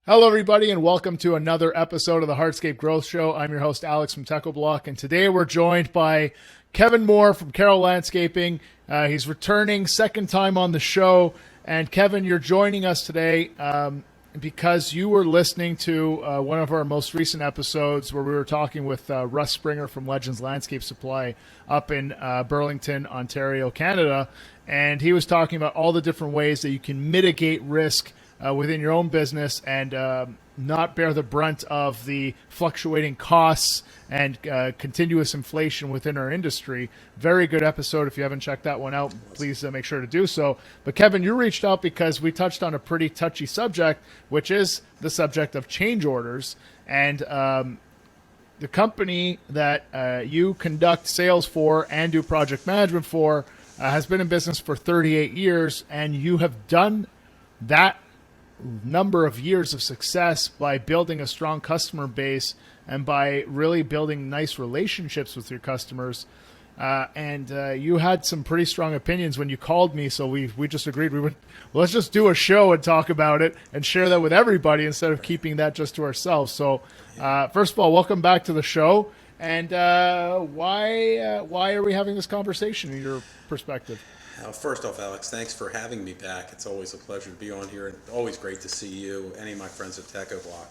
Hello, everybody, and welcome to another episode of the Hardscape Growth Show. I'm your host, Alex from TechnoBlock, and today we're joined by Kevin Moore from Carroll Landscaping. He's returning second time on the show. And Kevin, you're joining us today because you were listening to one of our most recent episodes where we were talking with Russ Springer from Legends Landscape Supply up in Burlington, Ontario, Canada. And he was talking about all the different ways that you can mitigate risk within your own business and not bear the brunt of the fluctuating costs and continuous inflation within our industry. Very good episode. If you haven't checked that one out, please make sure to do so. But Kevin, you reached out because we touched on a pretty touchy subject, which is the subject of change orders. And the company that you conduct sales for and do project management for has been in business for 38 years, and you have done that number of years of success by building a strong customer base and by really building nice relationships with your customers. And you had some pretty strong opinions when you called me, so we just agreed let's just do a show and talk about it and share that with everybody instead of keeping that just to ourselves. So first of all, welcome back to the show. And why are we having this conversation in your perspective? First off, Alex, thanks for having me back. It's always a pleasure to be on here, and always great to see you, any of my friends at TechnoBlock.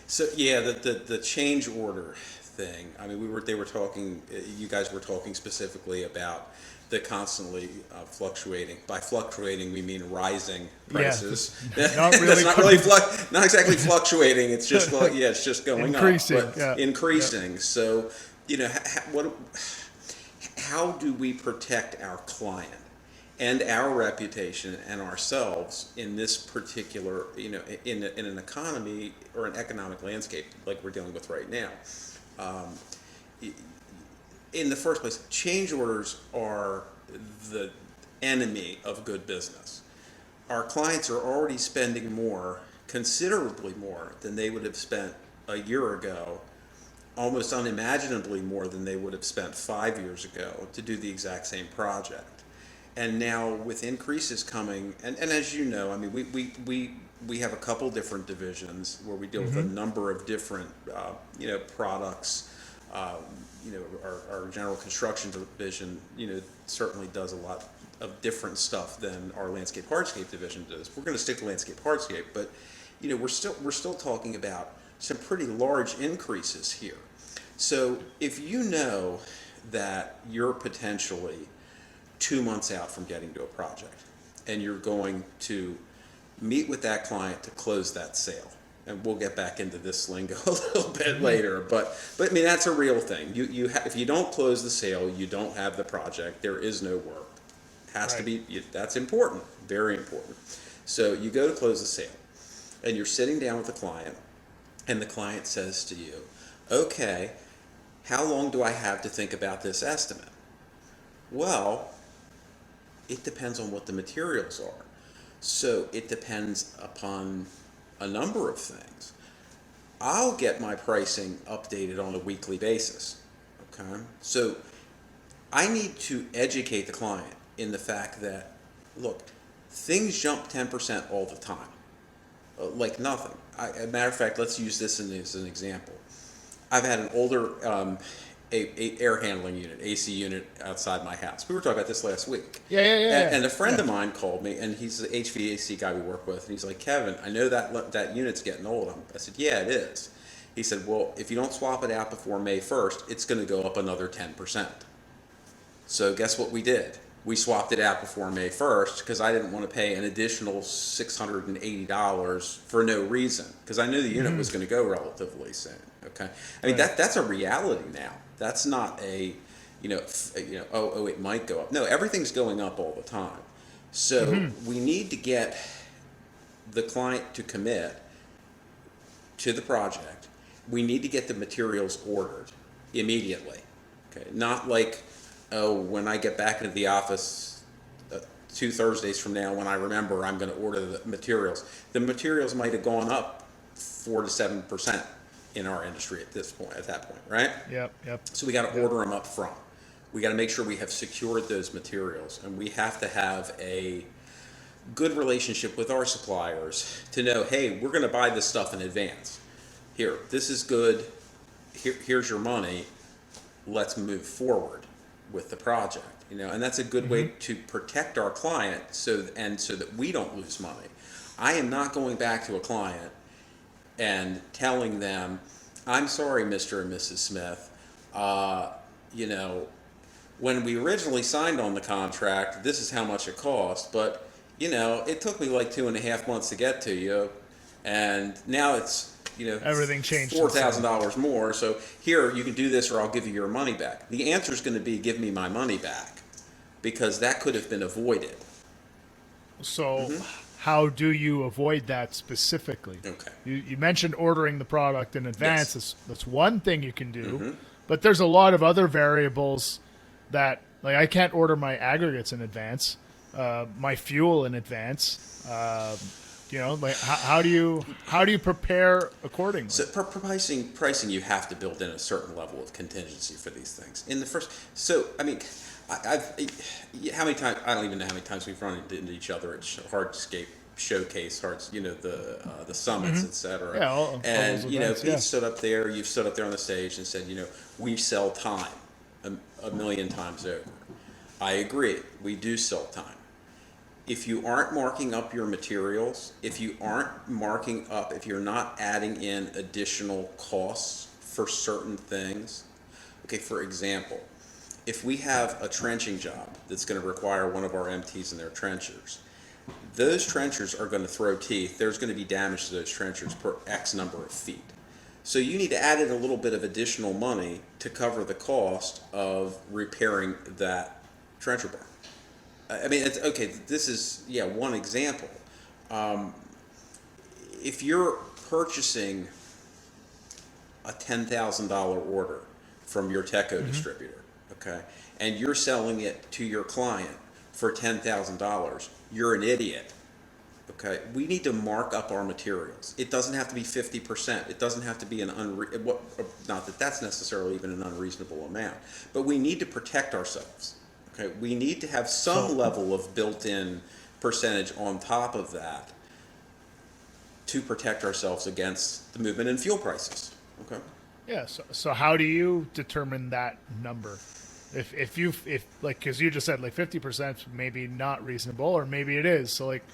So yeah, the change order thing. I mean, they were talking. You guys were talking specifically about the constantly fluctuating. By fluctuating, we mean rising prices. Yeah, not really. Not exactly fluctuating. It's just it's just going increasing, up, but increasing. Yeah. So how do we protect our client and our reputation and ourselves in this particular, in an economy or an economic landscape like we're dealing with right now? In the first place, change orders are the enemy of good business. Our clients are already spending more, considerably more, than they would have spent a year ago, almost unimaginably more than they would have spent 5 years ago to do the exact same project. And now with increases coming, and as you know, I mean, we have a couple different divisions where we deal with a number of different, products. Our general construction division, certainly does a lot of different stuff than our landscape hardscape division does. We're going to stick to landscape hardscape, but we're still talking about some pretty large increases here. So if you know that you're potentially 2 months out from getting to a project and you're going to meet with that client to close that sale, and we'll get back into this lingo a little bit later, but I mean, that's a real thing. If you don't close the sale, you don't have the project. There is no work. Has to be. That's important, very important. So you go to close the sale, and you're sitting down with the client, and the client says to you, "Okay, how long do I have to think about this estimate?" Well, it depends on what the materials are. So it depends upon a number of things. I'll get my pricing updated on a weekly basis. Okay? So I need to educate the client in the fact that, look, things jump 10% all the time. Like nothing. As a matter of fact, let's use this as an example. I've had an older a air handling unit, AC unit outside my house. We were talking about this last week. Yeah. And a friend of mine called me, and he's the HVAC guy we work with, and he's like, "Kevin, I know that unit's getting old." I said, "Yeah, it is." He said, "Well, if you don't swap it out before May 1st, it's going to go up another 10%. So guess what we did? We swapped it out before May 1st because I didn't want to pay an additional $680 for no reason, because I knew the unit was going to go relatively soon. Okay, I mean that's a reality now. That's not it might go up. No, everything's going up all the time. So we need to get the client to commit to the project. We need to get the materials ordered immediately. Okay, not like, when I get back into the office 2 Thursdays from now, when I remember I'm going to order the materials. The materials might have gone up 4 to 7% in our industry at that point, right? Yep. So we got to order them up front. We got to make sure we have secured those materials, and we have to have a good relationship with our suppliers to know, hey, we're going to buy this stuff in advance. Here, this is good. Here's your money. Let's move forward with the project. And that's a good way to protect our client so that we don't lose money. I am not going back to a client and telling them, I'm sorry, Mr. and Mrs. Smith, when we originally signed on the contract, this is how much it cost, but it took me like 2.5 months to get to you, and now it's everything changed, $4,000 more. So here, you can do this, or I'll give you your money back. The answer is going to be, give me my money back, because that could have been avoided. So, how do you avoid that specifically? Okay. You mentioned ordering the product in advance. Yes. That's one thing you can do, but there's a lot of other variables that, like, I can't order my aggregates in advance, my fuel in advance. Like how do you prepare accordingly? So for pricing, you have to build in a certain level of contingency for these things. How many times, I don't even know how many times we've run into each other at Hardscape showcase, the summits, etc. Yeah, all those events, Pete stood up there. You've stood up there on the stage and said, we sell time a million times over. I agree. We do sell time. If you aren't marking up your materials, if you're not adding in additional costs for certain things, okay, for example, if we have a trenching job that's going to require one of our MTs in their trenchers, those trenchers are going to throw teeth. There's going to be damage to those trenchers per X number of feet. So you need to add in a little bit of additional money to cover the cost of repairing that trencher bar. I mean, it's okay. This is one example. If you're purchasing a $10,000 order from your Teco distributor, okay, and you're selling it to your client for $10,000, you're an idiot. Okay, we need to mark up our materials. It doesn't have to be 50%. It doesn't have to be not that that's necessarily even an unreasonable amount, but we need to protect ourselves. Okay, we need to have some level of built-in percentage on top of that to protect ourselves against the movement in fuel prices. Okay. Yeah. So how do you determine that number? If because you just said like 50% maybe not reasonable, or maybe it is. So like,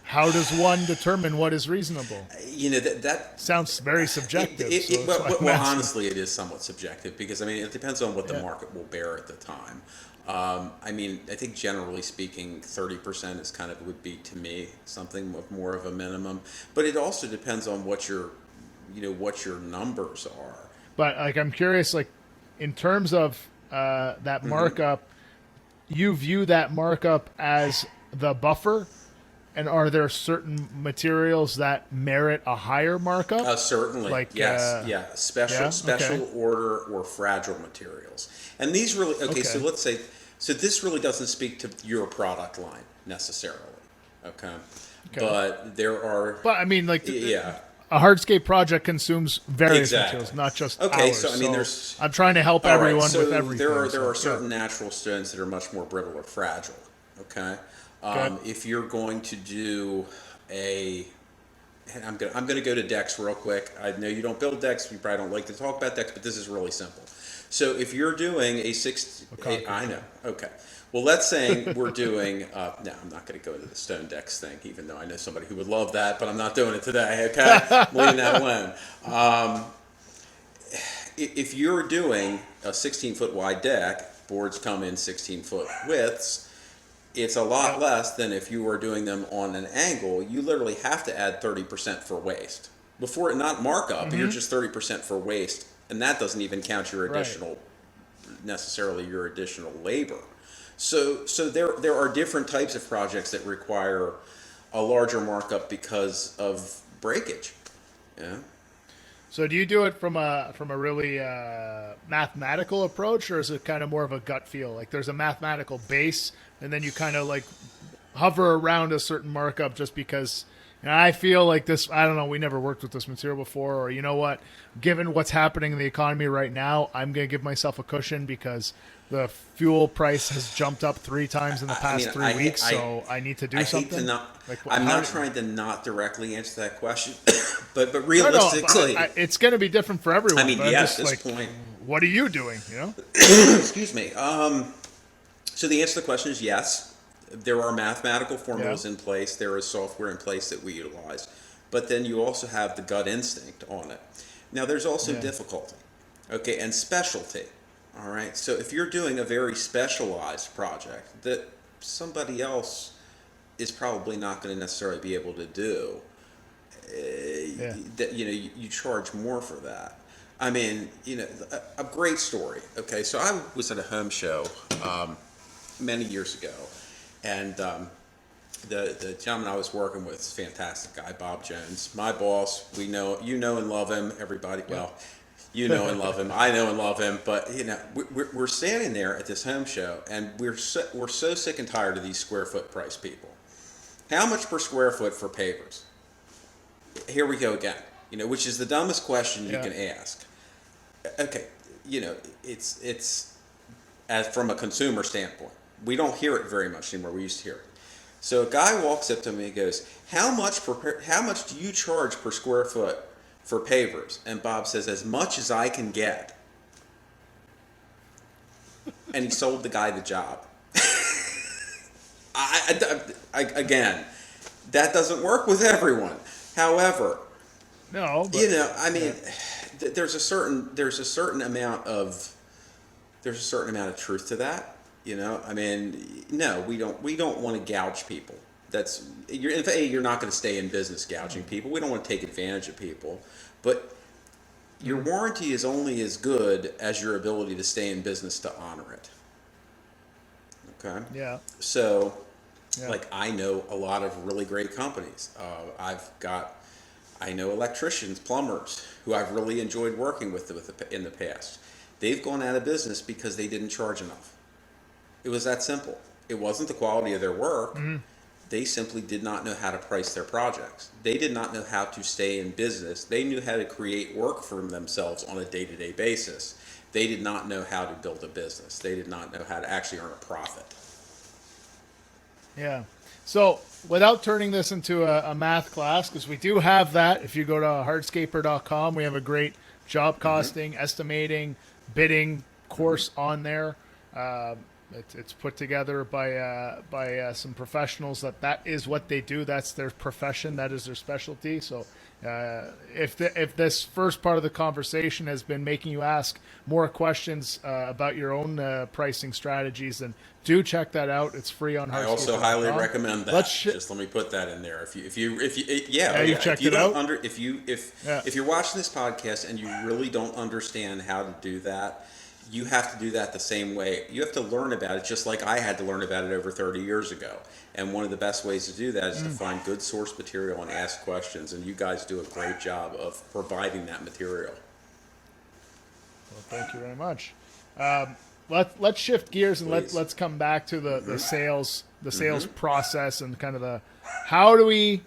how does one determine what is reasonable? That sounds very subjective. Honestly, it is somewhat subjective because it depends on what the market will bear at the time. I think generally speaking, 30% is would be to me something of more of a minimum. But it also depends on what your numbers are. But I'm curious, in terms of that markup, you view that markup as the buffer, and are there certain materials that merit a higher markup? Certainly, yes, special order or fragile materials, and these really So let's say, this really doesn't speak to your product line necessarily, okay. But there are. But a hardscape project consumes various materials, not just ours. There's. I'm trying to help everyone with everything. There are certain natural stones that are much more brittle or fragile. Okay. If you're going to do I'm going to go to decks real quick. I know you don't build decks. You probably don't like to talk about decks, but this is really simple. So if you're doing I know. Okay. Well, let's say we're doing. No, I'm not going to go into the stone decks thing, even though I know somebody who would love that, but I'm not doing it today. Okay, I'm leaving that alone. If you're doing a 16-foot wide deck, boards come in 16-foot widths. It's a lot less than if you were doing them on an angle. You literally have to add 30% for waste. Before it not markup, you're just 30% for waste, and that doesn't even count your additional, necessarily your additional labor. So there are different types of projects that require a larger markup because of breakage. Yeah. So do you do it from a really mathematical approach, or is it kind of more of a gut feel? Like there's a mathematical base, and then you kind of hover around a certain markup just because And I feel like this, I don't know, we never worked with this material before, or you know what, given what's happening in the economy right now, I'm going to give myself a cushion because the fuel price has jumped up 3 times in the past 3 weeks, so I need to do something. Hate to not, like, I'm not trying to not directly answer that question, but no, realistically, it's going to be different for everyone. I mean, but yeah, I'm just at this point, what are you doing? excuse me. So the answer to the question is yes. There are mathematical formulas in place. There is software in place that we utilize. But then you also have the gut instinct on it. Now, there's also difficulty, okay, and specialty. All right. So if you're doing a very specialized project that somebody else is probably not going to necessarily be able to do, that you charge more for that. I mean, a great story. Okay, so I was at a home show many years ago, and the gentleman I was working with is a fantastic guy, Bob Jones, my boss. We know, and love him. Everybody, well, you know and love him. I know and love him. But we're standing there at this home show, and we're so sick and tired of these square foot price people. How much per square foot for pavers? Here we go again. Which is the dumbest question you can ask. Okay, it's as from a consumer standpoint, we don't hear it very much anymore. We used to hear it. So a guy walks up to me and goes, how much do you charge per square foot for pavers? And Bob says, as much as I can get. And he sold the guy the job. Again, that doesn't work with everyone. However, no, but, I mean, there's a certain amount of truth to that. I mean, no, we don't want to gouge people. You're not going to stay in business gouging people. We don't want to take advantage of people, but your warranty is only as good as your ability to stay in business to honor it. Okay. Yeah. So, like, I know a lot of really great companies. I know electricians, plumbers who I've really enjoyed working with in the past. They've gone out of business because they didn't charge enough. It was that simple. It wasn't the quality of their work. Mm-hmm. They simply did not know how to price their projects. They did not know how to stay in business. They knew how to create work for themselves on a day-to-day basis. They did not know how to build a business. They did not know how to actually earn a profit. Yeah. So without turning this into a math class, because we do have that, if you go to hardscaper.com, we have a great job costing, estimating, bidding course on there. It's put together by some professionals that is what they do. That's their profession. That is their specialty. So if this first part of the conversation has been making you ask more questions about your own pricing strategies, then do check that out. It's free on Hardscape. I also highly recommend that. Just let me put that in there. If you're watching this podcast and you really don't understand how to do that, you have to do that the same way. You have to learn about it just like I had to learn about it over 30 years ago. And one of the best ways to do that is to find good source material and ask questions. And you guys do a great job of providing that material. Well, thank you very much. Let's shift gears and let's come back to the sales process and kind of the how do we,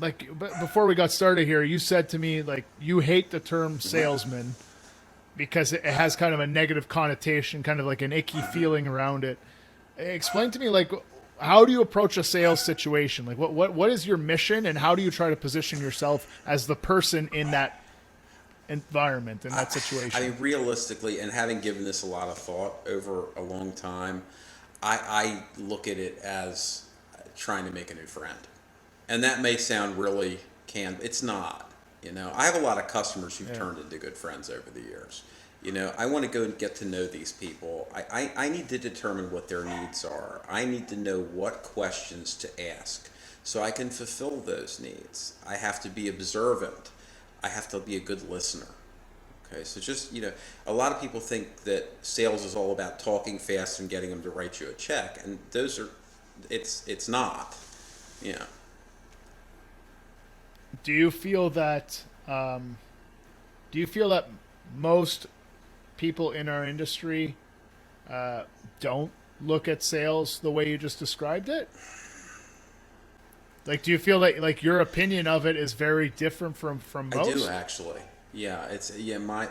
like, before we got started here, you said to me, like, you hate the term salesman because it has kind of a negative connotation, kind of like an icky feeling around it. Explain to me, like, how do you approach a sales situation? Like, what is your mission, and how do you try to position yourself as the person in that environment, in that situation? I mean, realistically, and having given this a lot of thought over a long time, I look at it as trying to make a new friend. And that may sound really it's not. I have a lot of customers who've turned into good friends over the years. I want to go and get to know these people. I need to determine what their needs are. I need to know what questions to ask so I can fulfill those needs. I have to be observant. I have to be a good listener. Okay, so just, a lot of people think that sales is all about talking fast and getting them to write you a check. And it's not, Do you feel that most people in our industry don't look at sales the way you just described it? Like, do you feel like your opinion of it is very different from I most? do actually. Yeah, it's yeah my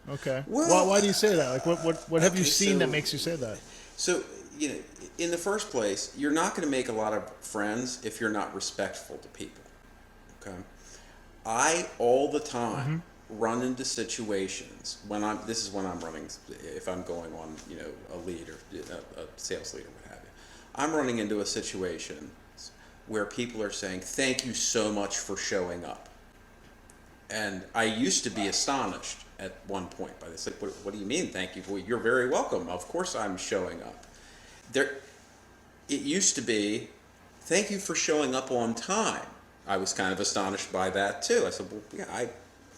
Okay. well. Why do you say that? Like, what have you Okay, seen that makes you say that? so you know, in the first place, you're not going to make a lot of friends if you're not respectful to people. Okay, I all the time run into situations when I'm. This is when I'm running. If I'm going on, a lead or a sales lead or what have you, I'm running into a situation where people are saying, "Thank you so much for showing up." And I used to be astonished at one point by this. Like, what do you mean, thank you? Well, you're very welcome. Of course I'm showing up. There, it used to be, thank you for showing up on time. I was kind of astonished by that too. I said, well, yeah,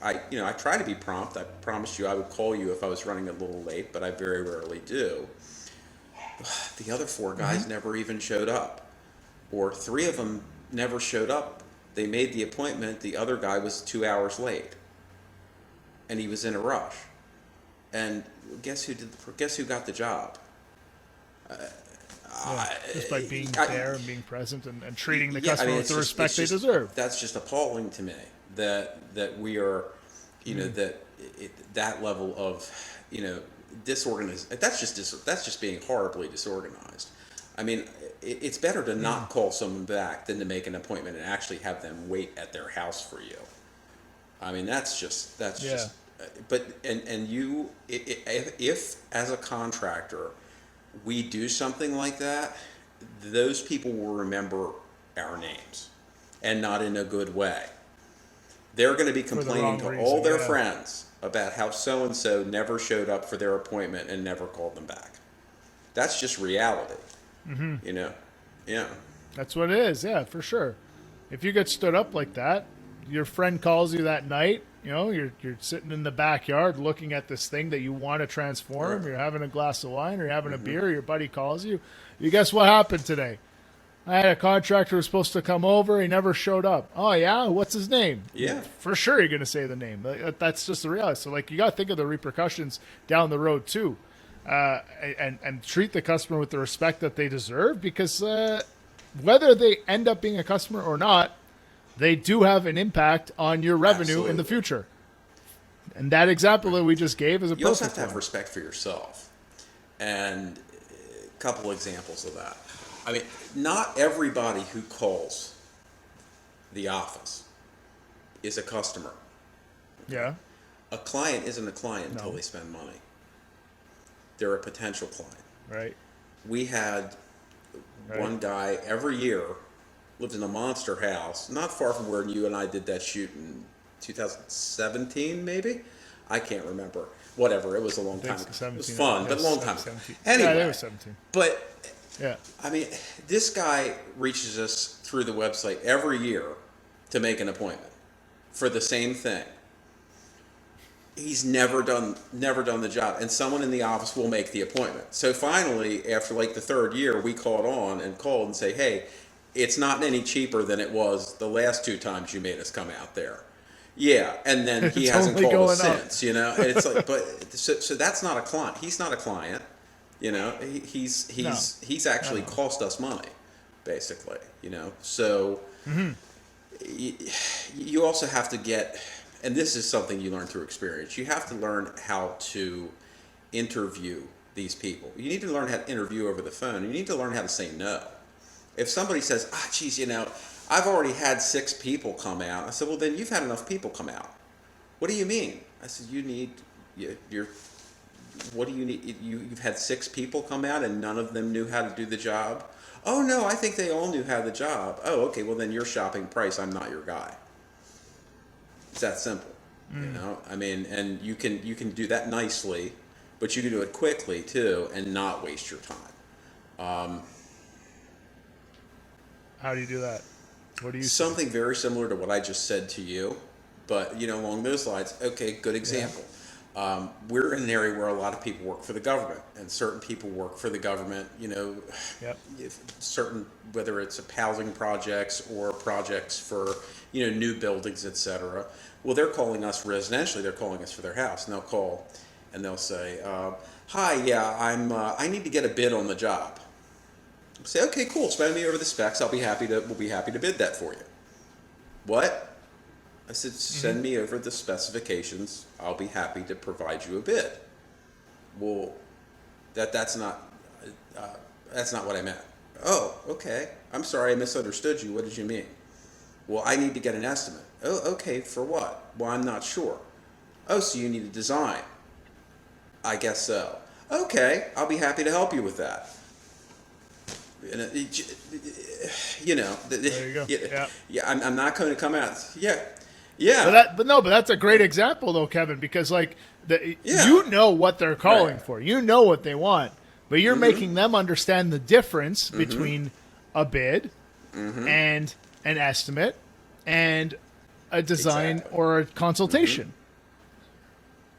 I try to be prompt. I promised you I would call you if I was running a little late, but I very rarely do. The other four guys never even showed up, or three of them never showed up. They made the appointment. The other guy was 2 hours late, and he was in a rush. And guess who got the job? Just by being there and being present and treating the customer with the respect they deserve. That's just appalling to me that we are, that level of, disorganized. That's just being horribly disorganized. I mean, it's better to not call someone back than to make an appointment and actually have them wait at their house for you. I mean, that's just. But if as a contractor we do something like that, those people will remember our names, and not in a good way. They're going to be complaining to all their friends about how so and so never showed up for their appointment and never called them back. That's just reality. Yeah. That's what it is. Yeah, for sure. If you get stood up like that, your friend calls you that night. You're sitting in the backyard looking at this thing that you want to transform. Right. You're having a glass of wine or you're having a beer. Your buddy calls you. You guess what happened today? I had a contractor who was supposed to come over. He never showed up. Oh, yeah? What's his name? Yeah. For sure you're going to say the name. That's just the reality. So, you got to think of the repercussions down the road, too. And treat the customer with the respect that they deserve, because whether they end up being a customer or not, they do have an impact on your revenue in the future. And that example that we just gave is a perfect one. You also have to have respect for yourself. And a couple examples of that. I mean, not everybody who calls the office is a customer. Yeah. A client isn't a client until they spend money. They're a potential client. Right. We had one guy every year, lived in a monster house, not far from where you and I did that shoot in 2017, maybe? I can't remember. Whatever, it was a long time ago. It was fun, but a long time ago. Anyway, it was 17. But, yeah. I mean, this guy reaches us through the website every year to make an appointment for the same thing. He's never done the job, and someone in the office will make the appointment. So finally, after the third year, we called and say, hey, it's not any cheaper than it was the last two times you made us come out there. Yeah, and then he hasn't called us since, And it's but so that's not a client. He's not a client, He's actually cost us money, basically, So you also have to get. And this is something you learn through experience. You have to learn how to interview these people. You need to learn how to interview over the phone. You need to learn how to say no. If somebody says, geez, I've already had 6 people come out. I said, well, then you've had enough people come out. What do you mean? I said, what do you need? You've had 6 people come out and none of them knew how to do the job? Oh, no, I think they all knew how the job. Oh, okay, well, then you're shopping price. I'm not your guy. It's that simple, I mean, and you can do that nicely, but you can do it quickly too, and not waste your time. How do you do that? What do you? Something very similar to what I just said to you, but along those lines. Okay, good example. Yeah. We're in an area where a lot of people work for the government, and certain people work for the government. Certain, whether it's housing projects or projects for new buildings, etc. Well, they're calling us residentially. They're calling us for their house, and they'll call, and they'll say, "Hi, yeah, I need to get a bid on the job." Say, okay, cool. Send me over the specs. We'll be happy to bid that for you. What? I said, send me over the specifications. I'll be happy to provide you a bid. Well, that's not what I meant. Oh, okay. I'm sorry, I misunderstood you. What did you mean? Well, I need to get an estimate. Oh, okay. For what? Well, I'm not sure. Oh, so you need a design? I guess so. Okay, I'll be happy to help you with that. There you go. Yeah. I'm not going to come out. Yeah. But that's a great example though, Kevin, because you know what they're calling for, you know what they want, but you're making them understand the difference between a bid and an estimate and a design or a consultation.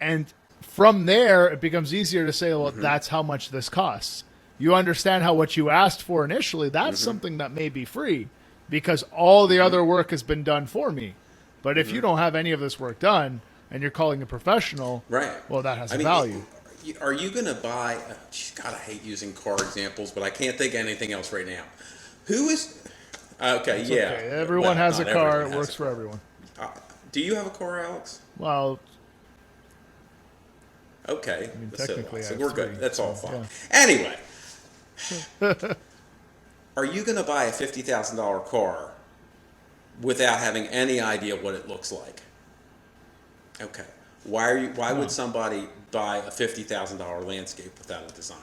And from there, it becomes easier to say, well, that's how much this costs. You understand how what you asked for initially, that's something that may be free because all the other work has been done for me. But if you don't have any of this work done and you're calling a professional, well, that has value. Are you going to buy, God, I hate using car examples, but I can't think of anything else right now. Who is, okay, it's yeah. Okay. Everyone has a car. It works for everyone. Do you have a car, Alex? Well, okay. I mean, technically, so we're good. That's all fine. Yeah. Anyway, are you going to buy a $50,000 car without having any idea what it looks like? Okay. Why would somebody buy a $50,000 landscape without a design?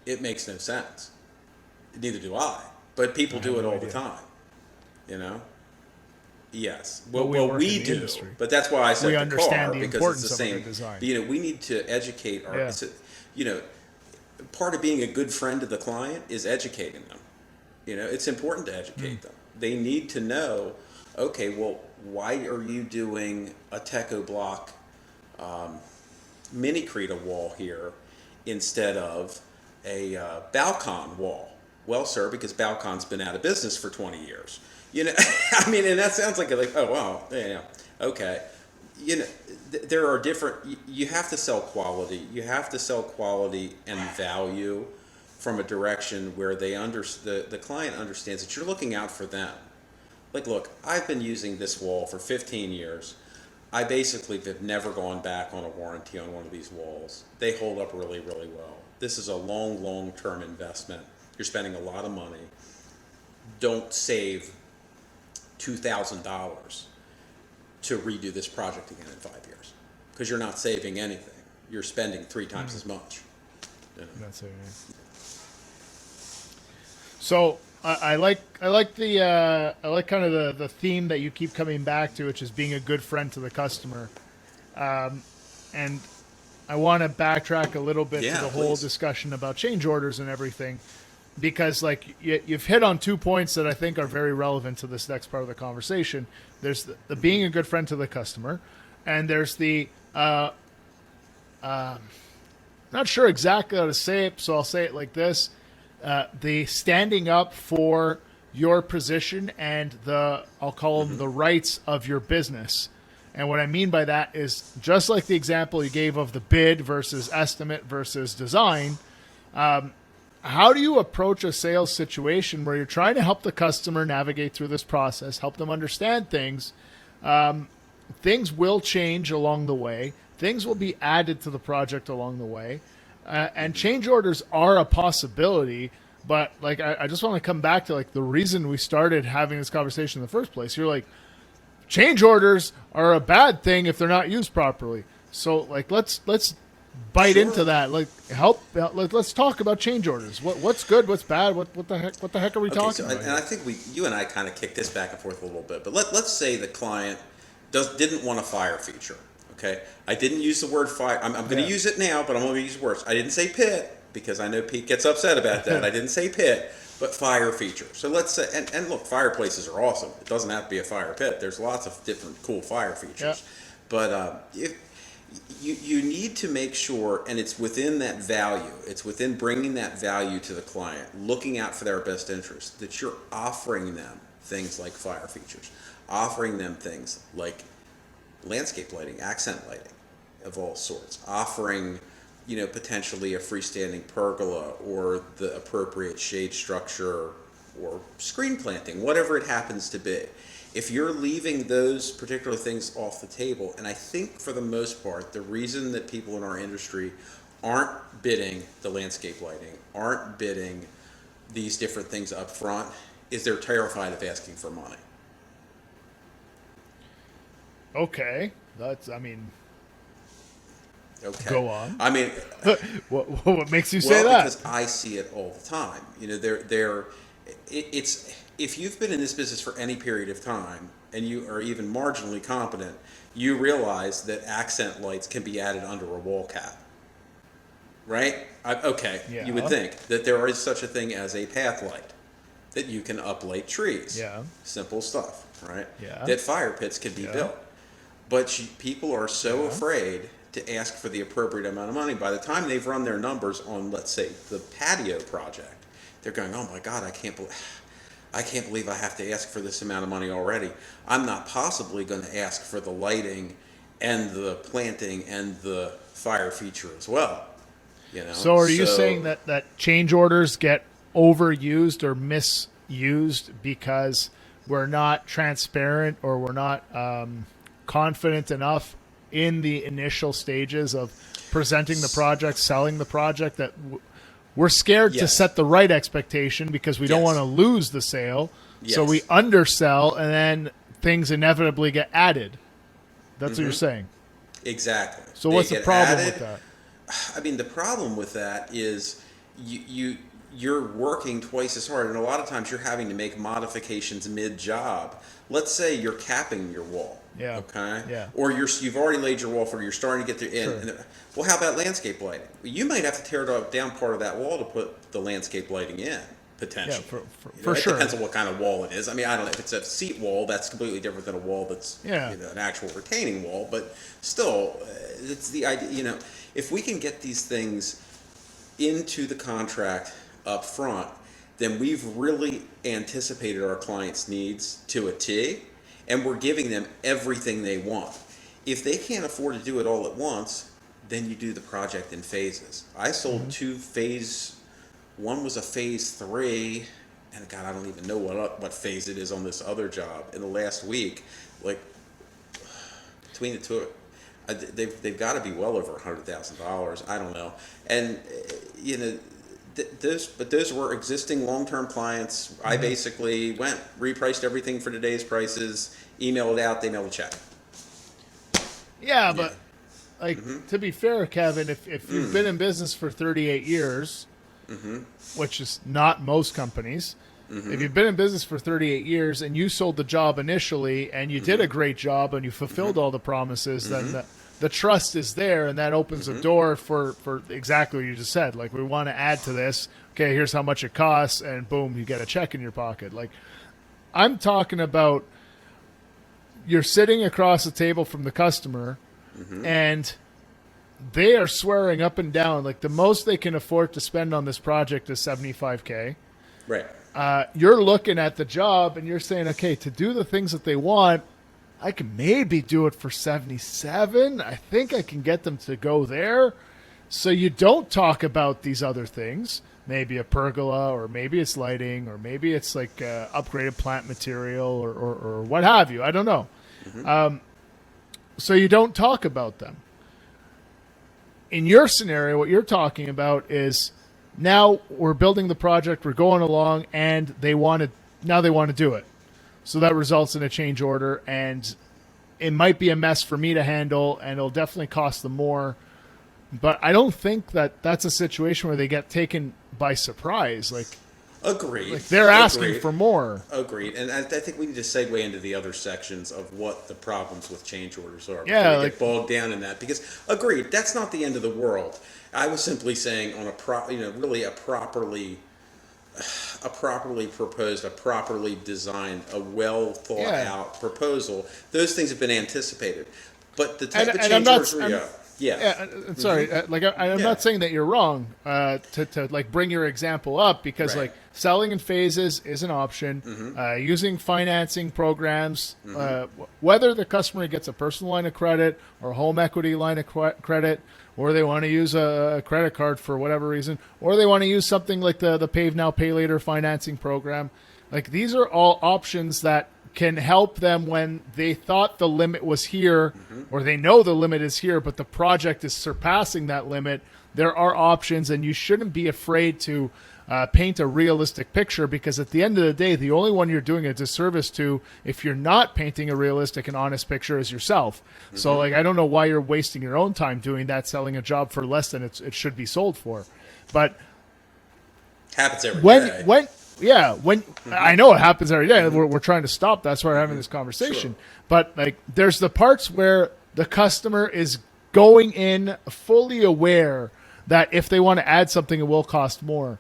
It makes no sense. Neither do I. But people do it all the time. Yes. Well, we do. Industry. But that's why I said we the understand car, the because it's the importance same. of the design. We need to educate our. Part of being a good friend to the client is educating them. It's important to educate them. They need to know. Okay, well, why are you doing a Teco block mini Creta wall here instead of a Balcon wall? Well, sir, because Balcon's been out of business for 20 years. I mean, and that sounds like oh, wow, yeah, okay. There are different, you have to sell quality. You have to sell quality and value from a direction where the client understands that you're looking out for them. Like, look, I've been using this wall for 15 years. I basically have never gone back on a warranty on one of these walls. They hold up really, really well. This is a long-term investment. You're spending a lot of money. Don't save $2,000 to redo this project again in 5 years, because you're not saving anything. You're spending 3 times as much. That's it. So I like kind of the theme that you keep coming back to, which is being a good friend to the customer, and I want to backtrack a little bit to the whole discussion about change orders and everything, because you've hit on 2 points that I think are very relevant to this next part of the conversation. There's the being a good friend to the customer, and there's the not sure exactly how to say it, so I'll say it like this. The standing up for your position and I'll call them the rights of your business. And what I mean by that is, just like the example you gave of the bid versus estimate versus design, how do you approach a sales situation where you're trying to help the customer navigate through this process, help them understand things? Things will change along the way. Things will be added to the project along the way. And change orders are a possibility, but I just want to come back to the reason we started having this conversation in the first place. You're like, change orders are a bad thing if they're not used properly. So let's bite into that. Let's talk about change orders. What's good? What's bad? What the heck are we talking about? And I think you and I kind of kicked this back and forth a little bit. But let's say the client didn't want a fire feature. Okay, I didn't use the word fire. I'm going to use it now, but I'm going to use words. I didn't say pit because I know Pete gets upset about that. I didn't say pit, but fire feature. So let's say, and look, fireplaces are awesome. It doesn't have to be a fire pit. There's lots of different cool fire features. But if you need to make sure, and it's within that value, it's within bringing that value to the client, looking out for their best interest, that you're offering them things like fire features, offering them things like landscape lighting, accent lighting of all sorts, offering potentially a freestanding pergola or the appropriate shade structure or screen planting, whatever it happens to be. If you're leaving those particular things off the table, and I think for the most part, the reason that people in our industry aren't bidding the landscape lighting, aren't bidding these different things up front, is they're terrified of asking for money. Okay. Okay. Go on. I mean, what makes you say that? Because I see it all the time. It's if you've been in this business for any period of time and you are even marginally competent, you realize that accent lights can be added under a wall cap. Right? Yeah. You would think that there is such a thing as a path light, that you can uplight trees. Yeah. Simple stuff, right? Yeah. That fire pits can be built. But people are so afraid to ask for the appropriate amount of money. By the time they've run their numbers on, let's say, the patio project, they're going, oh my God, I can't believe I have to ask for this amount of money already. I'm not possibly going to ask for the lighting and the planting and the fire feature as well. So are you saying that change orders get overused or misused because we're not transparent or we're not confident enough in the initial stages of presenting the project, selling the project, that we're scared to set the right expectation because we don't want to lose the sale. So we undersell and then things inevitably get added. That's what you're saying. Exactly. So what's the problem with that? I mean, the problem with that is you're working twice as hard, and a lot of times you're having to make modifications mid-job. Let's say you're capping your wall. Yeah. Okay. Yeah. Or you've already laid your wall for, you're starting to get there in. Sure. Well, how about landscape lighting? You might have to tear down part of that wall to put the landscape lighting in, potentially. Yeah, for sure. It depends on what kind of wall it is. I mean, I don't know if it's a seat wall, that's completely different than a wall that's an actual retaining wall. But still, it's the idea. If we can get these things into the contract up front, then we've really anticipated our clients' needs to a T, and we're giving them everything they want. If they can't afford to do it all at once, then you do the project in phases. I sold one was a phase 3, and God, I don't even know what phase it is on this other job. In the last week, like between the two, they've got to be well over $100,000. I don't know, and those were existing long-term clients. I basically repriced everything for today's prices, emailed it out, they mailed a check. Yeah, but to be fair, Kevin, if you've been in business for 38 years, which is not most companies, if you've been in business for 38 years and you sold the job initially and you did a great job and you fulfilled all the promises, then the trust is there, and that opens a door for exactly what you just said. Like, we want to add to this. Okay, here's how much it costs, and boom, you get a check in your pocket. Like, I'm talking about you're sitting across the table from the customer, and they are swearing up and down like the most they can afford to spend on this project is $75K. Right. You're looking at the job, and you're saying, okay, to do the things that they want, I can maybe do it for 77. I think I can get them to go there. So you don't talk about these other things. Maybe a pergola, or maybe it's lighting, or maybe it's like upgraded plant material, or what have you. I don't know. So you don't talk about them. In your scenario, what you're talking about is now we're building the project, we're going along, and they want to do it. So that results in a change order, and it might be a mess for me to handle, and it'll definitely cost them more. But I don't think that that's a situation where they get taken by surprise. Like, agreed. Like they're asking for more. Agreed. And I think we need to segue into the other sections of what the problems with change orders are. Yeah, we get bogged down in that, because agreed, that's not the end of the world. I was simply saying on really a properly proposed, a properly designed, a well thought out proposal. Those things have been anticipated, but the type of change orders, Yeah. Sorry, I'm not saying that you're wrong to like bring your example up, because Right. like selling in phases is an option. Using financing programs, whether the customer gets a personal line of credit or home equity line of credit, or they want to use a credit card for whatever reason, or they want to use something like the Pay Now Pay Later financing program. Like, these are all options that can help them when they thought the limit was here, or they know the limit is here, but the project is surpassing that limit. There are options, and you shouldn't be afraid to paint a realistic picture, because at the end of the day, the only one you're doing a disservice to, if you're not painting a realistic and honest picture, is yourself. So, like, I don't know why you're wasting your own time doing that, selling a job for less than it should be sold for. But Happens every day. when I know it happens every day. We're trying to stop. That's why we're having this conversation. Sure. But like, there's the parts where the customer is going in fully aware that if they want to add something, it will cost more.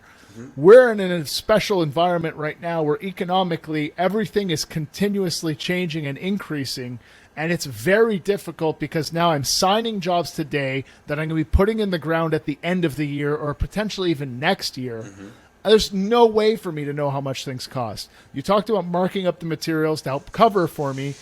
We're in a special environment right now where economically everything is continuously changing and increasing. And it's very difficult, because now I'm signing jobs today that I'm going to be putting in the ground at the end of the year, or potentially even next year. There's no way for me to know how much things cost. You talked about marking up the materials to help cover for me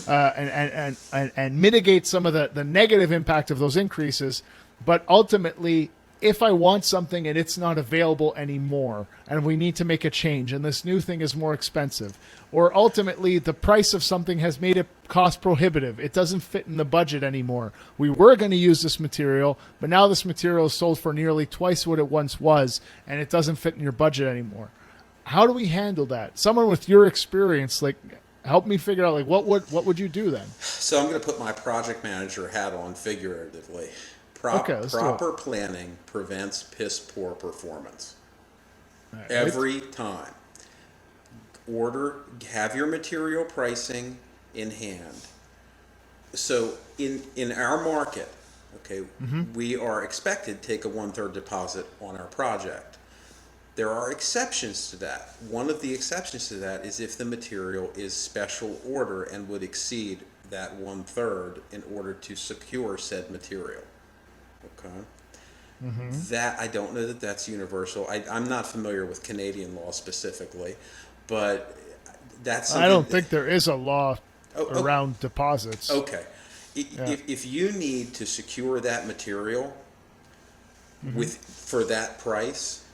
and mitigate some of the negative impact of those increases. But ultimately, if I want something and it's not available anymore, and we need to make a change, and this new thing is more expensive, or ultimately the price of something has made it cost prohibitive, it doesn't fit in the budget anymore. We were going to use this material, but now this material is sold for nearly twice what it once was, and it doesn't fit in your budget anymore. How do we handle that? Someone with your experience, like, help me figure out, like, what would you do then? So I'm going to put my project manager hat on figuratively. Let's do Proper planning prevents piss poor performance. Right. Every time. Have your material pricing in hand. So in our market, okay, we are expected to take a 1/3 deposit on our project. There are exceptions to that. One of the exceptions to that is if the material is special order and would exceed that 1/3 in order to secure said material. Okay. That, I don't know that that's universal. I'm not familiar with Canadian law specifically, but that's something. I don't think there is a law around deposits. Okay. If you need to secure that material for that price,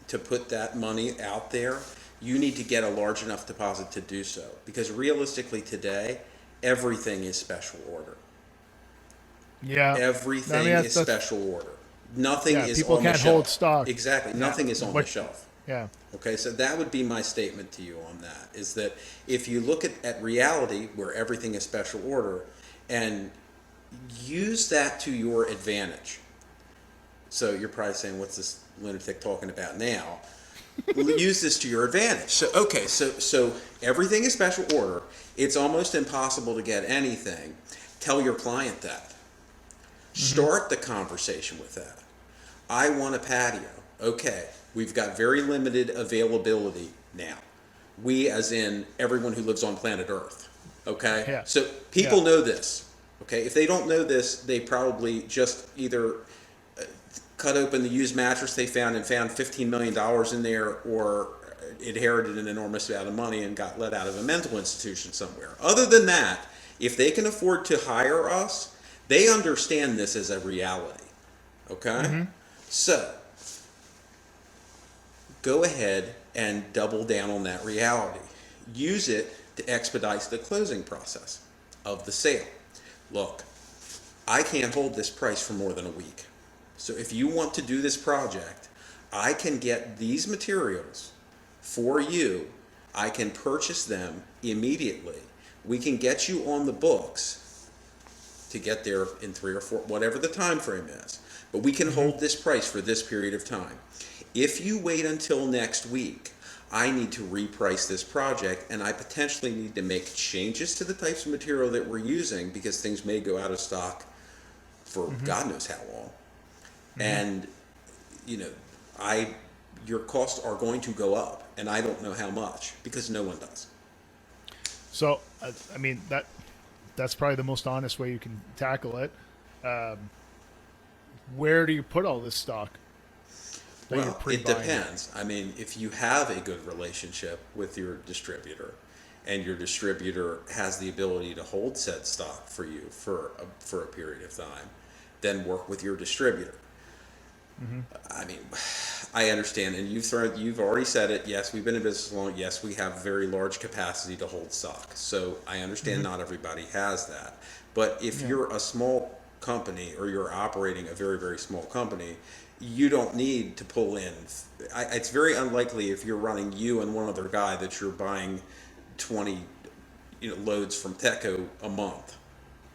to put that money out there, you need to get a large enough deposit to do so. Because realistically today, everything is special order. Yeah. Everything is special order. Nothing is people on the can't shelf. hold stock. Exactly. Nothing is on the shelf. Yeah. Okay, so that would be my statement to you on that, is that if you look at reality where everything is special order and use that to your advantage. So you're probably saying, what's this lunatic talking about now? Use this to your advantage. So everything is special order. It's almost impossible to get anything. Tell your client that. Start the conversation with that. I want a patio. Okay, we've got very limited availability now. We, as in everyone who lives on planet Earth. Okay? Yeah. So people know this. Okay? If they don't know this, they probably just either cut open the used mattress they found and found $15 million in there, or inherited an enormous amount of money and got let out of a mental institution somewhere. Other than that, if they can afford to hire us, they understand this as a reality. Okay? So, go ahead and double down on that reality. Use it to expedite the closing process of the sale. Look, I can't hold this price for more than a week. So if you want to do this project, I can get these materials for you. I can purchase them immediately. We can get you on the books to get there in 3 or 4, whatever the time frame is. But we can hold this price for this period of time. If you wait until next week, I need to reprice this project, and I potentially need to make changes to the types of material that we're using, because things may go out of stock for God knows how long. And, your costs are going to go up, and I don't know how much, because no one does. So, I mean, that's probably the most honest way you can tackle it. where do you put all this stock? that you're Well, it pre-buying? depends. I mean, if you have a good relationship with your distributor, and your distributor has the ability to hold said stock for you for a period of time, then work with your distributor. I mean, I understand, and you've already said it. Yes, we've been in business long. Yes, we have very large capacity to hold stock. So I understand not everybody has that. But if you're a small company or you're operating a very, very small company, you don't need to pull in. It's very unlikely if you're running you and one other guy that you're buying 20 loads from Teco a month,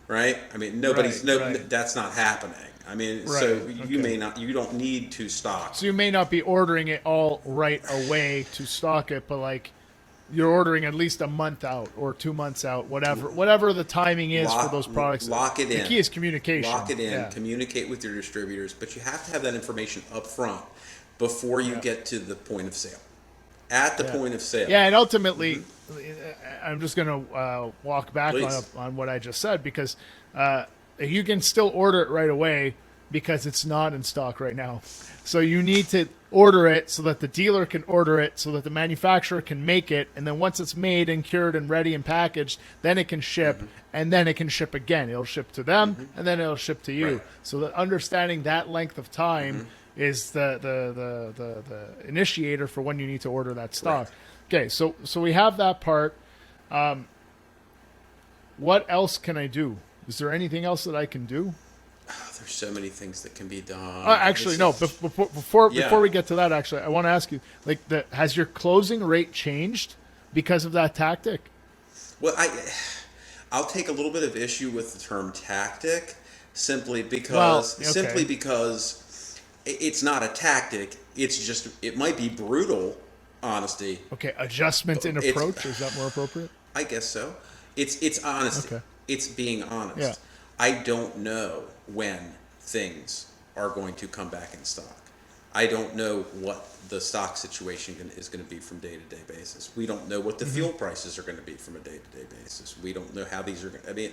right? I mean, that's not happening. I mean, so you don't need to stock. So you may not be ordering it all right away to stock it, but like you're ordering at least a month out or 2 months out, whatever the timing is for those products. Lock it in. The key is communication. Lock it in. Communicate with your distributors, but you have to have that information up front before you get to the point of sale. At the point of sale. Yeah, and ultimately, I'm just going to walk back Please. on what I just said, because you can still order it right away because it's not in stock right now. So you need to order it so that the dealer can order it, so that the manufacturer can make it, and then once it's made and cured and ready and packaged, then it can ship, and then it can ship again. It'll ship to them, and then it'll ship to you. Right. So that understanding that length of time is the initiator for when you need to order that stock. Okay, so we have that part. What else can I do? Is there anything else that I can do? There's so many things that can be done. Actually, no. Before we get to that, actually, I want to ask you: has your closing rate changed because of that tactic? Well, I'll take a little bit of issue with the term tactic, simply because it's not a tactic. It's just, it might be brutal honesty. Okay, adjustment in approach, is that more appropriate? I guess so. It's honesty. Okay. It's being honest. Yeah. I don't know when things are going to come back in stock. I don't know what the stock situation is going to be from day-to-day basis. We don't know what the fuel prices are going to be from a day-to-day basis. We don't know how these are going to, I mean,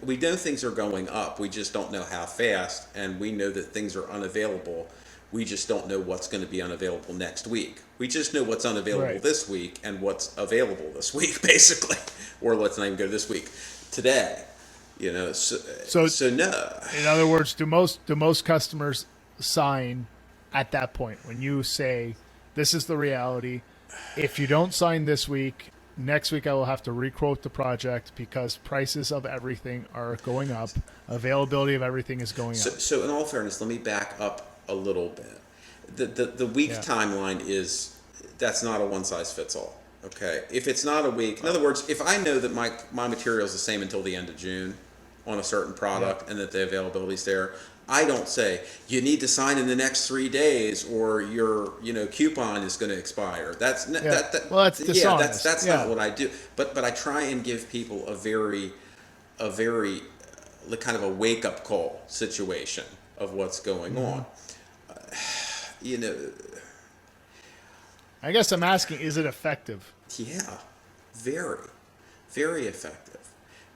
we know things are going up. We just don't know how fast, and we know that things are unavailable. We just don't know what's going to be unavailable next week. We just know what's unavailable this week and what's available this week, basically. Or let's not even go this week. Today. So no. In other words, do most customers sign at that point when you say, "This is the reality. If you don't sign this week, next week I will have to requote the project because prices of everything are going up, availability of everything is going up." So in all fairness, let me back up a little bit. The week timeline that's not a one size fits all. Okay, if it's not a week, in other words, if I know that my material is the same until the end of June on a certain product and that the availability is there, I don't say you need to sign in the next 3 days or your coupon is going to expire. That's that's dishonest. That's not what I do. But I try and give people a very kind of a wake up call situation of what's going on. I guess I'm asking, is it effective? Yeah, very, very effective,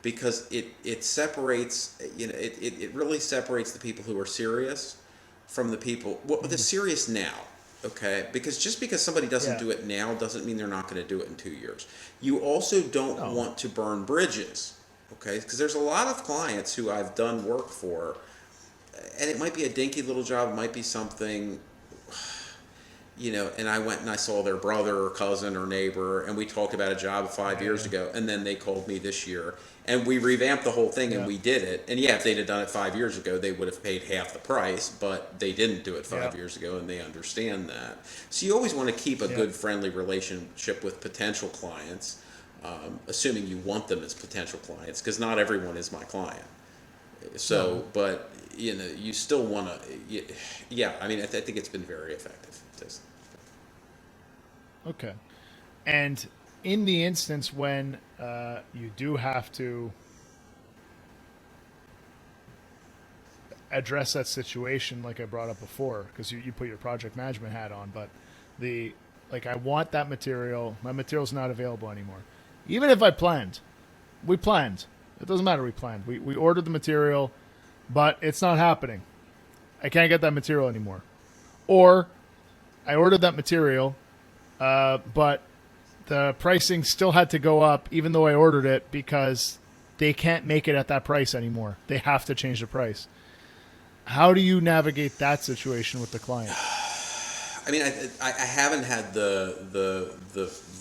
because it separates. It really separates the people who are serious from the people. Well, they're serious now, okay? Because just because somebody doesn't do it now doesn't mean they're not going to do it in 2 years. You also don't want to burn bridges, okay? Because there's a lot of clients who I've done work for, and it might be a dinky little job, it might be something. And I went and I saw their brother or cousin or neighbor, and we talked about a job 5 years ago, and then they called me this year, and we revamped the whole thing, and we did it. And if they'd have done it 5 years ago, they would have paid half the price, but they didn't do it 5 years ago, and they understand that. So you always want to keep a good, friendly relationship with potential clients, assuming you want them as potential clients, because not everyone is my client. So, but you still want to, I mean, I think it's been very effective. Okay. And in the instance when you do have to address that situation, like I brought up before, because you put your project management hat on, but I want that material, my material's not available anymore. Even if we planned, it doesn't matter, we planned. We ordered the material, but it's not happening. I can't get that material anymore. Or I ordered that material, but the pricing still had to go up even though I ordered it because they can't make it at that price anymore. They have to change the price. How do you navigate that situation with the client? I mean, I haven't had the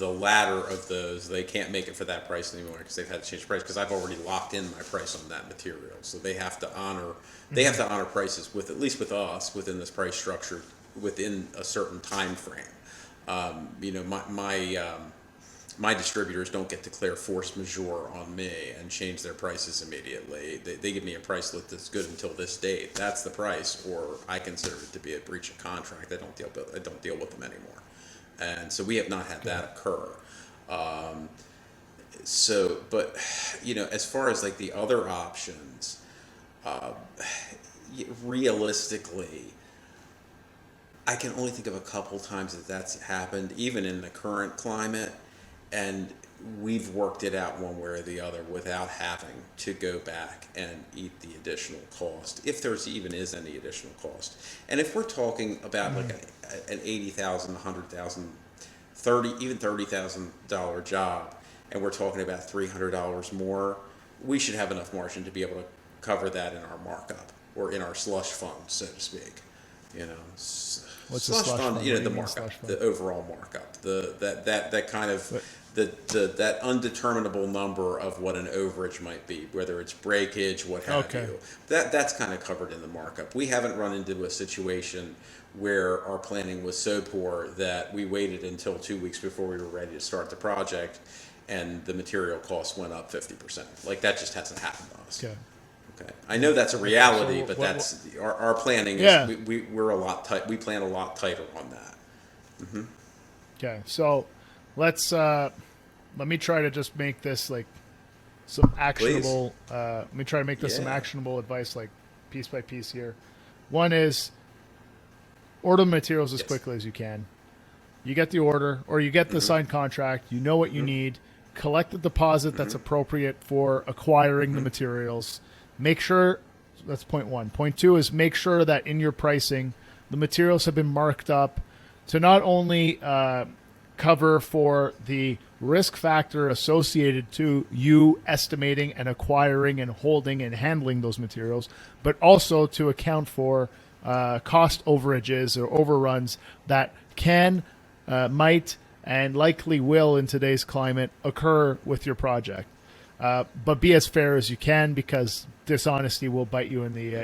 latter of those. They can't make it for that price anymore because they've had to change the price because I've already locked in my price on that material. So they have to honor prices with, at least with us, within this price structure, within a certain time frame. My distributors don't get to declare force majeure on me and change their prices immediately. They give me a price list that's good until this date. That's the price, or I consider it to be a breach of contract. I don't deal with them anymore, and so we have not had that occur. But as far as like the other options, realistically, I can only think of a couple times that's happened, even in the current climate. And we've worked it out one way or the other without having to go back and eat the additional cost, if there's even is any additional cost. And if we're talking about like an $80,000, $100,000, even $30,000 job, and we're talking about $300 more, we should have enough margin to be able to cover that in our markup or in our slush fund, so to speak. What's slush fund? The markup, the overall markup, that kind of. That undeterminable number of what an overage might be, whether it's breakage, what have you. That's kind of covered in the markup. We haven't run into a situation where our planning was so poor that we waited until 2 weeks before we were ready to start the project and the material costs went up 50%. Like, that just hasn't happened to us. Okay. I know that's a reality, but that's our planning is we're a lot tight. We plan a lot tighter on that. Mm-hmm. Okay, so let me try to just make this like some actionable. Let me try to make this some actionable advice, like piece by piece here. One is order the materials as quickly as you can. You get the order, or you get the signed contract. You know what you need. Collect the deposit that's appropriate for acquiring the materials. Make sure, that's point one. Point two is make sure that in your pricing, the materials have been marked up to not only cover for the risk factor associated to you estimating and acquiring and holding and handling those materials, but also to account for cost overages or overruns that can, might, and likely will in today's climate occur with your project. But be as fair as you can, because dishonesty will bite you in the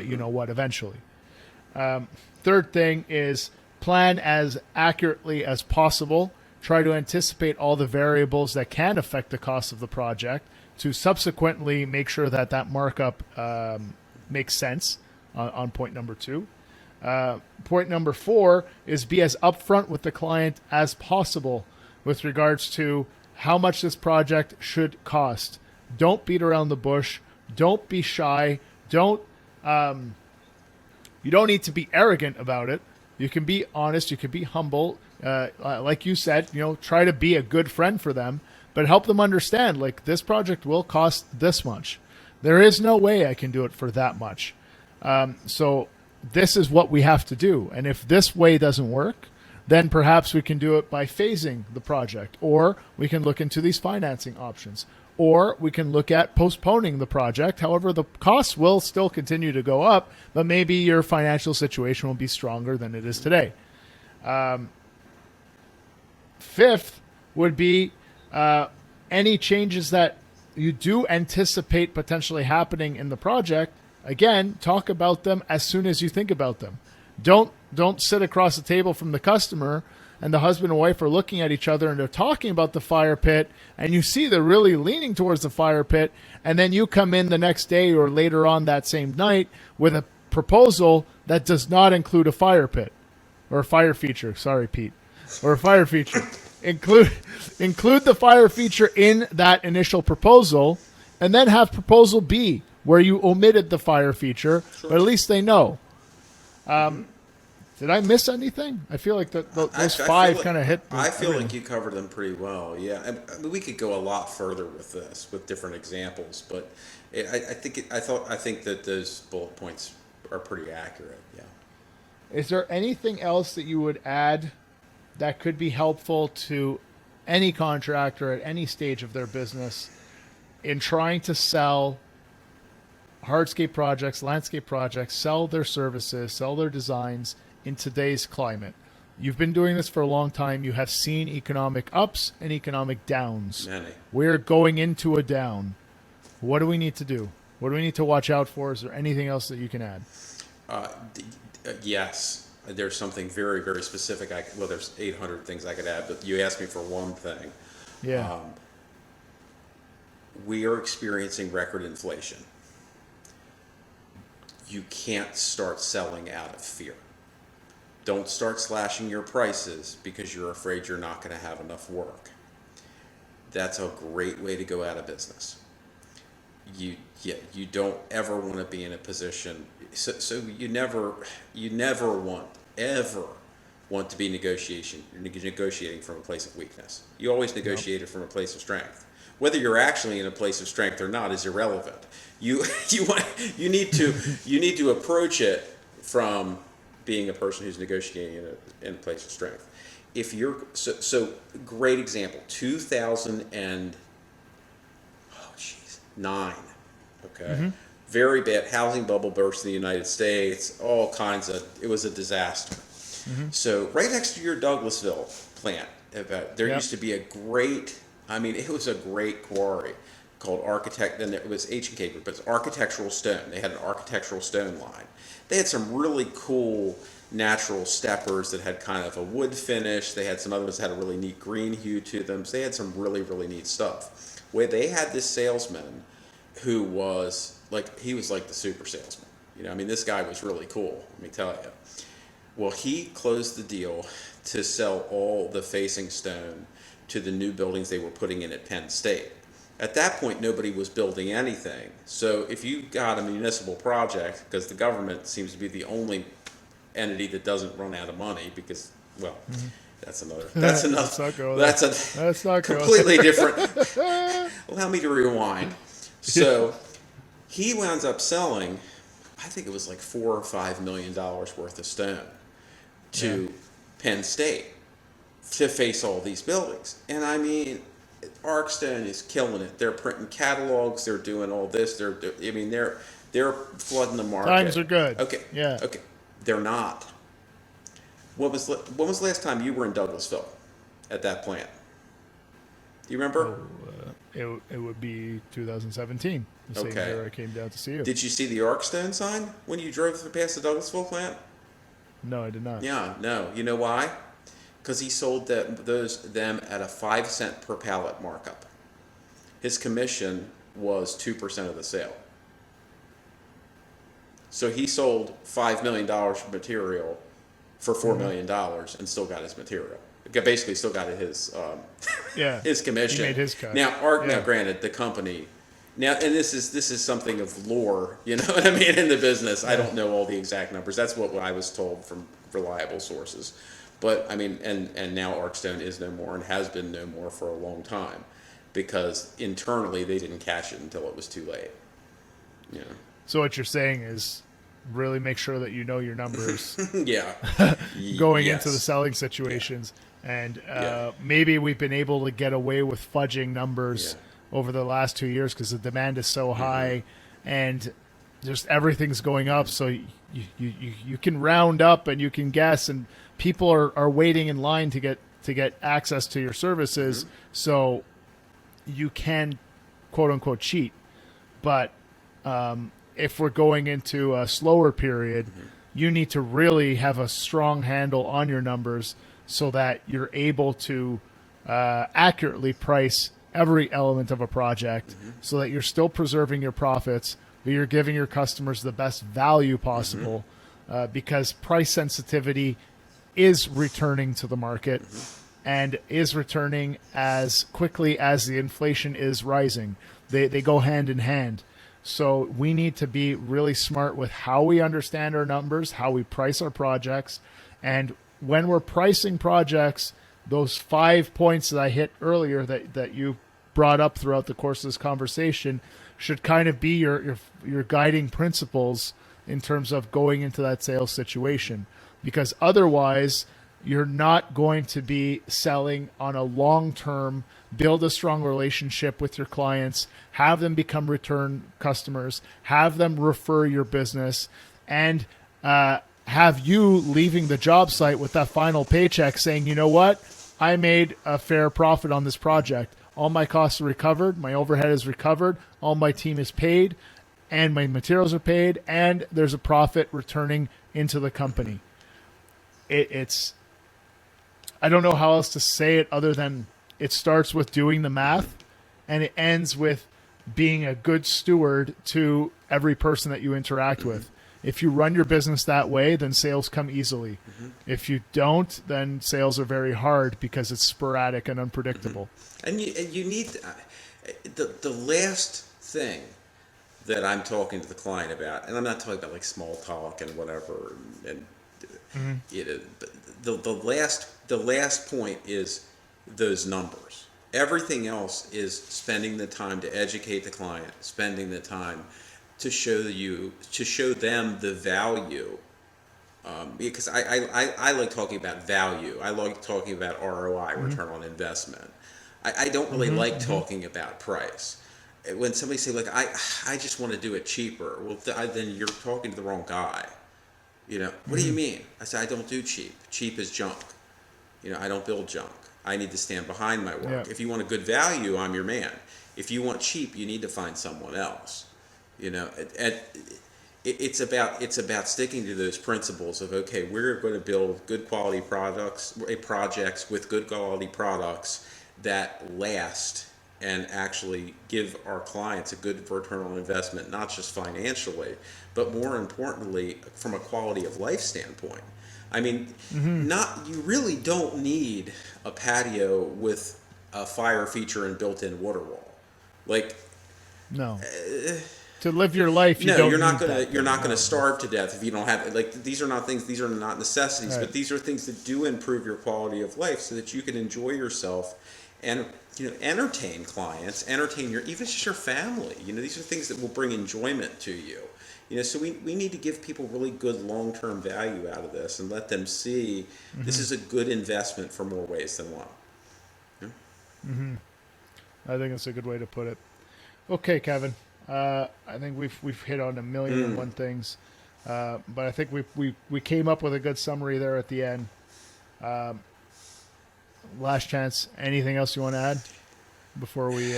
eventually. Third thing is plan as accurately as possible. Try to anticipate all the variables that can affect the cost of the project to subsequently make sure that markup makes sense on point number two. Point number four is be as upfront with the client as possible with regards to how much this project should cost. Don't beat around the bush. Don't be shy. You don't need to be arrogant about it. You can be honest. You can be humble. Like you said, try to be a good friend for them, but help them understand, like, this project will cost this much. There is no way I can do it for that much. So this is what we have to do. And if this way doesn't work, then perhaps we can do it by phasing the project, or we can look into these financing options, or we can look at postponing the project. However, the costs will still continue to go up, but maybe your financial situation will be stronger than it is today. Fifth would be any changes that you do anticipate potentially happening in the project. Again, talk about them as soon as you think about them. Don't sit across the table from the customer and the husband and wife are looking at each other and they're talking about the fire pit, and you see they're really leaning towards the fire pit, and then you come in the next day or later on that same night with a proposal that does not include a fire pit or a fire feature. Sorry, Pete. Or a fire feature. Include the fire feature in that initial proposal, and then have proposal B where you omitted the fire feature, but at least they know. Did I miss anything? I feel like those I five feel kind of hit. I feel everything. like you covered them pretty well. Yeah, I mean, we could go a lot further with this, with different examples, but I think that those bullet points are pretty accurate. Yeah. Is there anything else that you would add that could be helpful to any contractor at any stage of their business in trying to sell hardscape projects, landscape projects, sell their services, sell their designs in today's climate? You've been doing this for a long time. You have seen economic ups and economic downs. Many. We're going into a down. What do we need to do? What do we need to watch out for? Is there anything else that you can add? Yes, there's something very, very specific. Well, there's 800 things I could add, but you asked me for one thing. Yeah. We are experiencing record inflation. You can't start selling out of fear. Don't start slashing your prices because you're afraid you're not going to have enough work. That's a great way to go out of business. You don't ever want to be in a position. So you never want to be negotiating from a place of weakness. You always negotiate it from a place of strength. Whether you're actually in a place of strength or not is irrelevant. You need to approach it from being a person who's negotiating in a place of strength. If you're so great example, 2009, okay, very bad housing bubble burst in the United States. It was a disaster. So right next to your Douglasville plant, there used to be it was a great quarry called then it was H&K Group, but it's architectural stone. They had an architectural stone line. They had some really cool natural steppers that had kind of a wood finish. They had some others that had a really neat green hue to them. So they had some really, really neat stuff. Where they had this salesman who was like the super salesman. This guy was really cool, let me tell you. Well, he closed the deal to sell all the facing stone to the new buildings they were putting in at Penn State. At that point, nobody was building anything. So if you got a municipal project, because the government seems to be the only entity that doesn't run out of money, because, well, that's a completely different. Allow me to rewind. So he wound up selling, I think it was like $4 or $5 million worth of stone to Penn State to face all these buildings. And Arcstone is killing it. They're printing catalogs. They're doing all this. They're flooding the market. Times are good. Okay. Yeah. Okay. They're not. When was the last time you were in Douglasville at that plant? Do you remember? It would be 2017. The same year I came down to see you. Did you see the Arcstone sign when you drove past the Douglasville plant? No, I did not. Yeah, no. You know why? Because he sold them at a 5 cent per pallet markup. His commission was 2% of the sale. So he sold $5 million for material for $4 million and still got his material. Basically, still got his his commission. He made his cut. Now, now, granted, the company. Now, and this is something of lore, you know what I mean, in the business. I don't know all the exact numbers. That's what I was told from reliable sources. But and now Arcstone is no more and has been no more for a long time, because internally they didn't catch it until it was too late. Yeah. So what you're saying is, really make sure that you know your numbers. Yeah. Going into the selling situations, and maybe we've been able to get away with fudging numbers over the last 2 years because the demand is so high, and just everything's going up. So you can round up and you can guess, and people are waiting in line to get access to your services. So you can quote unquote cheat, but if we're going into a slower period, you need to really have a strong handle on your numbers so that you're able to accurately price every element of a project, so that you're still preserving your profits, but you're giving your customers the best value possible, because price sensitivity is returning to the market and is returning as quickly as the inflation is rising. They go hand in hand. So we need to be really smart with how we understand our numbers, how we price our projects, And when we're pricing projects, those 5 points that I hit earlier that you brought up throughout the course of this conversation should kind of be your guiding principles in terms of going into that sales situation, because otherwise you're not going to be selling on a long-term, build a strong relationship with your clients, have them become return customers, have them refer your business, and have you leaving the job site with that final paycheck saying, you know what, I made a fair profit on this project. All my costs are recovered, my overhead is recovered, all my team is paid, and my materials are paid, and there's a profit returning into the company. It's I don't know how else to say it other than it starts with doing the math, and it ends with being a good steward to every person that you interact with. If you run your business that way, then sales come easily. If you don't, then sales are very hard because it's sporadic and unpredictable. And you need the last thing that I'm talking to the client about, and I'm not talking about like small talk and whatever, and you know, the last point is those numbers. Everything else is spending the time to educate the client, spending the time to show them the value. Because I like talking about value. I like talking about ROI, return on investment. I don't really like talking about price. When somebody say like I just want to do it cheaper, well then you're talking to the wrong guy. You know, what do you mean? I say I don't do cheap. Cheap is junk. You know, I don't build junk. I need to stand behind my work. Yeah. If you want a good value, I'm your man. If you want cheap, you need to find someone else. You know, it's about sticking to those principles of, okay, we're going to build good quality projects with good quality products that last and actually give our clients a good return on investment, not just financially, but more importantly, from a quality of life standpoint. I mean, you really don't need a patio with a fire feature and built-in water wall. Like, No. To live your life, you're not gonna starve to death if you don't have, like, these are not necessities, Right. but these are things that do improve your quality of life so that you can enjoy yourself and, you know, entertain clients, entertain even just your family. You know, these are things that will bring enjoyment to you. You know, so we need to give people really good long-term value out of this and let them see this is a good investment for more ways than one. Yeah? I think that's a good way to put it. Okay, Kevin. I think we've hit on a million and one things, but I think we came up with a good summary there at the end. Last chance. Anything else you want to add before we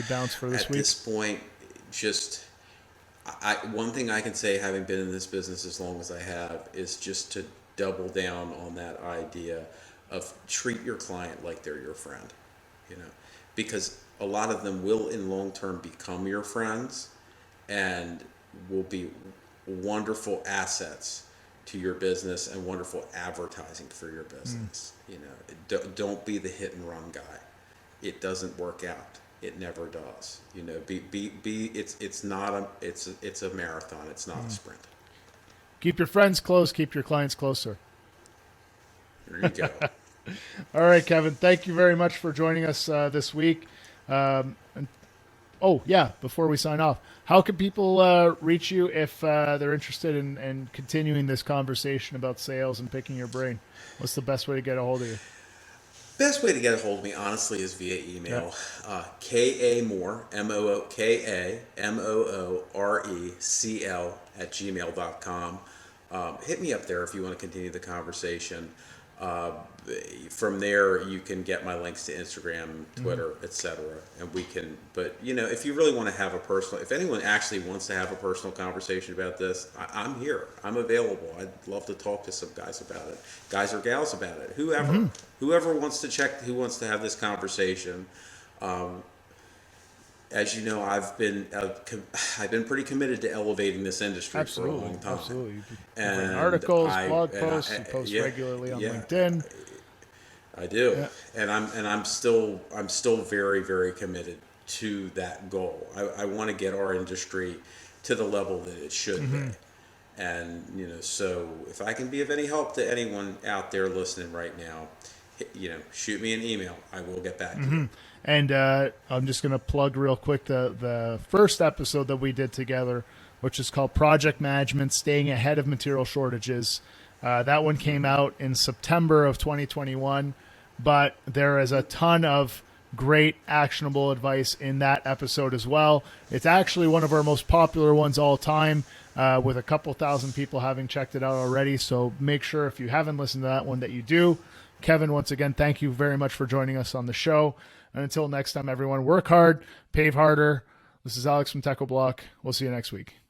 bounce for this week? At this point, just one thing I can say, having been in this business as long as I have, is just to double down on that idea of treat your client like they're your friend. You know, because a lot of them will in long term become your friends and will be wonderful assets to your business and wonderful advertising for your business. You know, don't be the hit and run guy. It doesn't work out. It never does. You know, it's a marathon. It's not a sprint. Keep your friends close. Keep your clients closer. There you go. All right, Kevin. Thank you very much for joining us this week. Before we sign off, how can people reach you if they're interested in continuing this conversation about sales and picking your brain? What's the best way to get a hold of you? Best way to get a hold of me, honestly, is via email. Kamoorecl @gmail.com. Hit me up there if you want to continue the conversation. From there, you can get my links to Instagram, Twitter, etc. And we can, but you know, if you really want to have if anyone actually wants to have a personal conversation about this, I'm here. I'm available. I'd love to talk to some guys about it, guys or gals about it, whoever wants to have this conversation. As you know, I've been pretty committed to elevating this industry for a long time. Absolutely. And Articles, blog posts, you post regularly on LinkedIn. I do, Yeah. and I'm still very, very committed to that goal. I want to get our industry to the level that it should be, And, so if I can be of any help to anyone out there listening right now, shoot me an email. I will get back to you. And I'm just going to plug real quick the first episode that we did together, which is called Project Management, Staying Ahead of Material Shortages. That one came out in September of 2021, but there is a ton of great actionable advice in that episode as well. It's actually one of our most popular ones all time, with a couple thousand people having checked it out already. So make sure if you haven't listened to that one that you do. Kevin, once again, thank you very much for joining us on the show. And until next time, everyone, work hard, pave harder. This is Alex from TechoBlock. We'll see you next week.